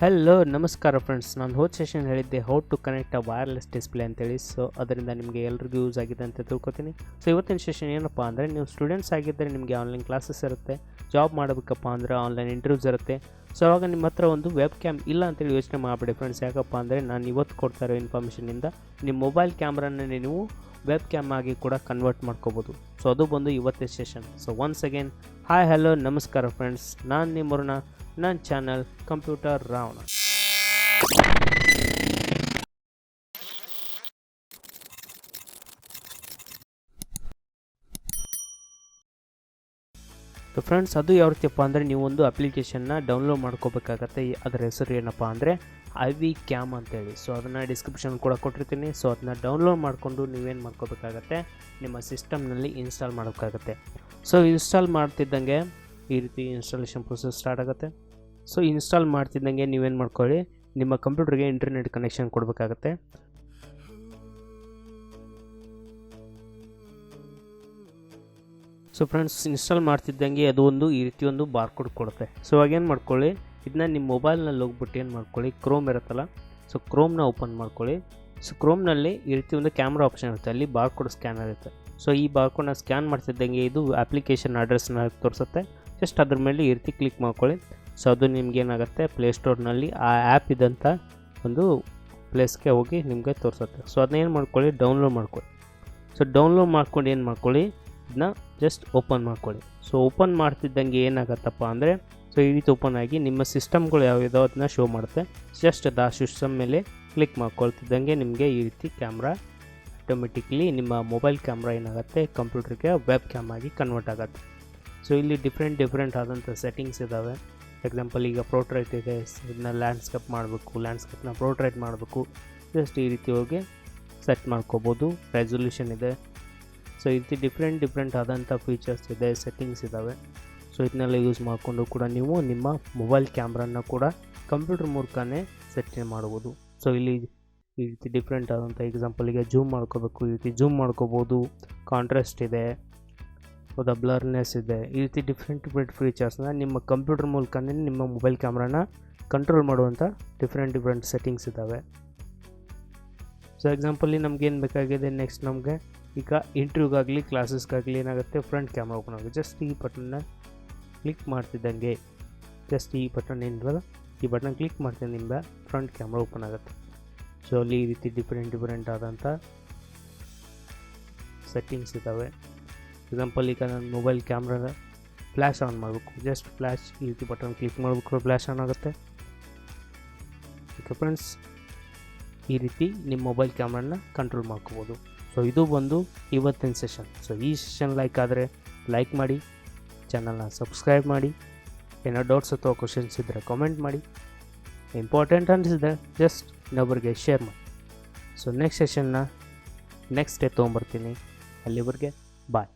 Hello ನಮಸ್ಕಾರ friends, ನಾನು ಹೋದ ಸೆಷನ್ ಹೇಳಿದ್ದೆ how to connect a wireless display ಅಂತೇಳಿ. ಸೊ ಅದರಿಂದ ನಿಮಗೆ ಎಲ್ರಿಗೂ ಯೂಸ್ ಆಗಿದೆ ಅಂತ ತಿಳ್ಕೊತೀನಿ. ಸೊ ಇವತ್ತಿನ ಸೆಷನ್ ಏನಪ್ಪ ಅಂದರೆ, ನೀವು ಸ್ಟೂಡೆಂಟ್ಸ್ ಆಗಿದ್ದರೆ ನಿಮಗೆ ಆನ್ಲೈನ್ ಕ್ಲಾಸಸ್ ಇರುತ್ತೆ, ಜಾಬ್ ಮಾಡಬೇಕಪ್ಪ ಅಂದರೆ ಆನ್ಲೈನ್ ಇಂಟರ್ವ್ಯೂಸ್ ಇರುತ್ತೆ. ಸೊ ಅವಾಗ ನಿಮ್ಮ ಹತ್ರ ಒಂದು ವೆಬ್ ಕ್ಯಾಮ್ ಇಲ್ಲ ಅಂತೇಳಿ ಯೋಚನೆ ಮಾಡಿಬಿಡಿ ಫ್ರೆಂಡ್ಸ್. ಯಾಕಪ್ಪ ಅಂದರೆ ನಾನು ಇವತ್ತು ಕೊಡ್ತಾ ಇರೋ ಇನ್ಫಾರ್ಮೇಷನಿಂದ ನಿಮ್ಮ ಮೊಬೈಲ್ ಕ್ಯಾಮ್ರಾನ ನೀವು ವೆಬ್ ಕ್ಯಾಮ್ ಆಗಿ ಕೂಡ ಕನ್ವರ್ಟ್ ಮಾಡ್ಕೋಬೋದು. ಸೊ ಅದು ಬಂದು ಇವತ್ತಿನ session. So once again hi hello ನಮಸ್ಕಾರ ಫ್ರೆಂಡ್ಸ್, ನಾನು ನಿಮ್ಮವ್ರನ್ನ ನನ್ನ channel computer Ravana. So friends, ಅದು ಯಾವ ರೀತಿಯಪ್ಪ ಅಂದರೆ, ನೀವು ಒಂದು ಅಪ್ಲಿಕೇಶನ್ನ ಡೌನ್ಲೋಡ್ ಮಾಡ್ಕೋಬೇಕಾಗತ್ತೆ. ಅದರ ಹೆಸರು ಏನಪ್ಪ ಅಂದರೆ ವಿ ಕ್ಯಾಮ್ ಅಂತೇಳಿ. ಸೊ ಅದನ್ನು ಡಿಸ್ಕ್ರಿಪ್ಷನ್ ಕೂಡ ಕೊಟ್ಟಿರ್ತೀನಿ. ಸೊ ಅದನ್ನ ಡೌನ್ಲೋಡ್ ಮಾಡಿಕೊಂಡು ನೀವೇನು ಮಾಡ್ಕೋಬೇಕಾಗತ್ತೆ, ನಿಮ್ಮ ಸಿಸ್ಟಮ್ನಲ್ಲಿ ಇನ್ಸ್ಟಾಲ್ ಮಾಡೋಕ್ಕಾಗತ್ತೆ. ಸೊ ಇನ್ಸ್ಟಾಲ್ ಮಾಡ್ತಿದ್ದಂಗೆ ಈ ರೀತಿ ಇನ್ಸ್ಟಾಲೇಷನ್ ಪ್ರೊಸೆಸ್ ಸ್ಟಾರ್ಟ್ ಆಗುತ್ತೆ. ಸೊ ಇನ್ಸ್ಟಾಲ್ ಮಾಡ್ತಿದ್ದಂಗೆ ನೀವೇನು ಮಾಡ್ಕೊಳ್ಳಿ, ನಿಮ್ಮ ಕಂಪ್ಯೂಟರ್ಗೆ ಇಂಟರ್ನೆಟ್ ಕನೆಕ್ಷನ್ ಕೊಡಬೇಕಾಗತ್ತೆ. ಸೊ ಫ್ರೆಂಡ್ಸ್, ಇನ್ಸ್ಟಾಲ್ ಮಾಡ್ತಿದ್ದಂಗೆ ಅದು ಒಂದು ಈ ರೀತಿ ಒಂದು ಬಾರ್ಕೋಡ್ ಕೊಡುತ್ತೆ. ಸೊ ಅವಾಗೇನು ಮಾಡ್ಕೊಳ್ಳಿ, ಇದನ್ನ ನಿಮ್ಮ ಮೊಬೈಲ್ನಲ್ಲಿ ಹೋಗ್ಬಿಟ್ಟು ಏನು ಮಾಡ್ಕೊಳ್ಳಿ, ಕ್ರೋಮ್ ಇರುತ್ತಲ್ಲ, ಸೊ ಕ್ರೋಮ್ನ ಓಪನ್ ಮಾಡ್ಕೊಳ್ಳಿ. ಸೊ ಕ್ರೋಮ್ನಲ್ಲಿ ಈ ರೀತಿ ಒಂದು ಕ್ಯಾಮ್ರಾ ಆಪ್ಷನ್ ಇರುತ್ತೆ, ಅಲ್ಲಿ ಬಾರ್ಕೋಡ್ ಸ್ಕ್ಯಾನರ್ ಇರುತ್ತೆ. ಸೊ ಈ ಬಾರ್ಕೋಡ್ನ ಸ್ಕ್ಯಾನ್ ಮಾಡ್ತಿದ್ದಂಗೆ ಇದು ಅಪ್ಲಿಕೇಶನ್ ಅಡ್ರೆಸ್ನ ತೋರಿಸುತ್ತೆ. ಜಸ್ಟ್ ಅದ್ರ ಮೇಲೆ ಈ ರೀತಿ ಕ್ಲಿಕ್ ಮಾಡ್ಕೊಳ್ಳಿ. ಸೊ ಅದು ನಿಮ್ಗೇನಾಗುತ್ತೆ, ಪ್ಲೇಸ್ಟೋರ್ನಲ್ಲಿ ಆ ಆ್ಯಪ್ ಇದ್ದಂಥ ಒಂದು ಪ್ಲೇಸ್ಗೆ ಹೋಗಿ ನಿಮಗೆ ತೋರಿಸುತ್ತೆ. ಸೊ ಅದನ್ನ ಏನು ಮಾಡ್ಕೊಳ್ಳಿ, ಡೌನ್ಲೋಡ್ ಮಾಡ್ಕೊಳ್ಳಿ. ಸೊ ಡೌನ್ಲೋಡ್ ಮಾಡ್ಕೊಂಡು ಏನು ಮಾಡ್ಕೊಳ್ಳಿ, ಇದನ್ನ ಜಸ್ಟ್ ಓಪನ್ ಮಾಡ್ಕೊಳ್ಳಿ. ಸೊ ಓಪನ್ ಮಾಡ್ತಿದ್ದಂಗೆ ಏನಾಗತ್ತಪ್ಪ ಅಂದರೆ, ಸೊ ಈ ರೀತಿ ಓಪನ್ ಆಗಿ ನಿಮ್ಮ ಸಿಸ್ಟಮ್ಗಳು ಯಾವ್ಯಾವುದೋ ಅದನ್ನ ಶೋ ಮಾಡುತ್ತೆ. ಜಸ್ಟ್ ಅದು ಆ ಸಿಸ್ಟಮ್ ಮೇಲೆ ಕ್ಲಿಕ್ ಮಾಡ್ಕೊಳ್ತಿದ್ದಂಗೆ ನಿಮಗೆ ಈ ರೀತಿ ಕ್ಯಾಮ್ರಾ ಆಟೋಮೆಟಿಕ್ಲಿ ನಿಮ್ಮ ಮೊಬೈಲ್ ಕ್ಯಾಮ್ರಾ ಏನಾಗುತ್ತೆ, ಕಂಪ್ಯೂಟರ್ಗೆ ವೆಬ್ ಕ್ಯಾಮ್ ಆಗಿ ಕನ್ವರ್ಟ್ ಆಗುತ್ತೆ. ಸೊ ಇಲ್ಲಿ ಡಿಫ್ರೆಂಟ್ ಆದಂಥ ಸೆಟ್ಟಿಂಗ್ಸ್ ಇದ್ದಾವೆ. ಎಕ್ಸಾಂಪಲ್ ಈಗ ಪ್ರೋಟ್ರೈಟ್ ಇದೆ, ಇದನ್ನ ಲ್ಯಾಂಡ್ಸ್ಕೇಪ್ ಮಾಡಬೇಕು, ಲ್ಯಾಂಡ್ಸ್ಕೇಪ್ನ ಪ್ರೋಟ್ರೈಟ್ ಮಾಡಬೇಕು, ಜಸ್ಟ್ ಈ ರೀತಿ ಹೋಗಿ ಸೆಟ್ ಮಾಡ್ಕೋಬೋದು. ರೆಸೊಲ್ಯೂಷನ್ ಇದೆ. ಸೊ ಈ ರೀತಿ ಡಿಫ್ರೆಂಟ್ ಆದಂಥ ಫೀಚರ್ಸ್ ಇದೆ, ಸೆಟ್ಟಿಂಗ್ಸ್ ಇದ್ದಾವೆ. ಸೊ ಇದನ್ನೆಲ್ಲ ಯೂಸ್ ಮಾಡಿಕೊಂಡು ಕೂಡ ನೀವು ನಿಮ್ಮ ಮೊಬೈಲ್ ಕ್ಯಾಮ್ರಾನ ಕೂಡ ಕಂಪ್ಯೂಟರ್ ಮೂಲಕನೇ ಸೆಟ್ ಮಾಡ್ಬೋದು. ಸೊ ಇಲ್ಲಿ ಈ ರೀತಿ ಡಿಫ್ರೆಂಟ್ ಆದಂಥ ಎಕ್ಸಾಂಪಲಿಗೆ ಜೂಮ್ ಮಾಡ್ಕೋಬೇಕು, ಈ ರೀತಿ ಜೂಮ್ ಮಾಡ್ಕೋಬೋದು. ಕಾಂಟ್ರಾಸ್ಟ್ ಇದೆ, ಹೌದಾ, ಬ್ಲರ್ನೆಸ್ ಇದೆ. ಈ ರೀತಿ ಡಿಫ್ರೆಂಟ್ ಫೀಚರ್ಸ್ನ ನಿಮ್ಮ ಕಂಪ್ಯೂಟರ್ ಮೂಲಕನೇ ನಿಮ್ಮ ಮೊಬೈಲ್ ಕ್ಯಾಮ್ರಾನ ಕಂಟ್ರೋಲ್ ಮಾಡುವಂಥ ಡಿಫ್ರೆಂಟ್ ಸೆಟ್ಟಿಂಗ್ಸ್ ಇದ್ದಾವೆ. ಸೊ ಎಕ್ಸಾಂಪಲಿ ನಮಗೇನು ಬೇಕಾಗಿದೆ, ನೆಕ್ಸ್ಟ್ ನಮಗೆ ಈಗ ಇಂಟರ್ವ್ಯೂಗಾಗಲಿ ಕ್ಲಾಸಸ್ಗಾಗಲಿ ಏನಾಗುತ್ತೆ, ಫ್ರಂಟ್ ಕ್ಯಾಮ್ರಾ ಓಪನ್ ಆಗುತ್ತೆ. ಜಸ್ಟ್ ಈ ಬಟನ್ನ ಕ್ಲಿಕ್ ಮಾಡ್ತಿದ್ದಂಗೆ, ಜಸ್ಟ್ ಈ ಬಟನ್ ಏನಿರಲ್ಲ, ಈ ಬಟನ್ ಕ್ಲಿಕ್ ಮಾಡ್ತಿದ್ದ ನಿಮ್ಗೆ ಫ್ರಂಟ್ ಕ್ಯಾಮ್ರಾ ಓಪನ್ ಆಗುತ್ತೆ. ಸೊ ಅಲ್ಲಿ ಈ ರೀತಿ ಡಿಫ್ರೆಂಟ್ ಆದಂಥ ಸೆಟ್ಟಿಂಗ್ಸ್ ಇದ್ದಾವೆ. ಎಕ್ಸಾಂಪಲ್ ಈಗ ನಾನು ಮೊಬೈಲ್ ಕ್ಯಾಮ್ರಾದ ಫ್ಲ್ಯಾಶ್ ಆನ್ ಮಾಡಬೇಕು, ಜಸ್ಟ್ ಫ್ಲ್ಯಾಶ್ ಈ ರೀತಿ ಬಟನ್ ಕ್ಲಿಕ್ ಮಾಡಬೇಕು, ಫ್ಲ್ಯಾಶ್ ಆನ್ ಆಗುತ್ತೆ. ಓಕೆ ಫ್ರೆಂಡ್ಸ್, ಈ ರೀತಿ ನಿಮ್ಮ ಮೊಬೈಲ್ ಕ್ಯಾಮ್ರಾನ ಕಂಟ್ರೋಲ್ ಮಾಡ್ಕೋಬೋದು. ಸೊ ಇದು ಬಂದು ಇವತ್ತಿನ ಸೆಷನ್. ಸೊ ಈ ಸೆಷನ್ ಲೈಕ್ ಆದರೆ ಲೈಕ್ ಮಾಡಿ, ಚಾನಲ್ನ ಸಬ್ಸ್ಕ್ರೈಬ್ ಮಾಡಿ. ಏನೋ ಡೌಟ್ಸ್ ಅಥವಾ ಕ್ವಶನ್ಸ್ ಇದ್ದರೆ ಕಾಮೆಂಟ್ ಮಾಡಿ. ಇಂಪಾರ್ಟೆಂಟ್ ಅನಿಸಿದ್ರೆ ಜಸ್ಟ್ ಇನ್ನೊಬ್ಬರಿಗೆ ಶೇರ್ ಮಾಡಿ. ಸೊ ನೆಕ್ಸ್ಟ್ ಸೆಷನ್ನ ನೆಕ್ಸ್ಟ್ ಡೇ ತೊಗೊಂಬರ್ತೀನಿ. ಅಲ್ಲಿವರೆಗೆ ಬಾಯ್.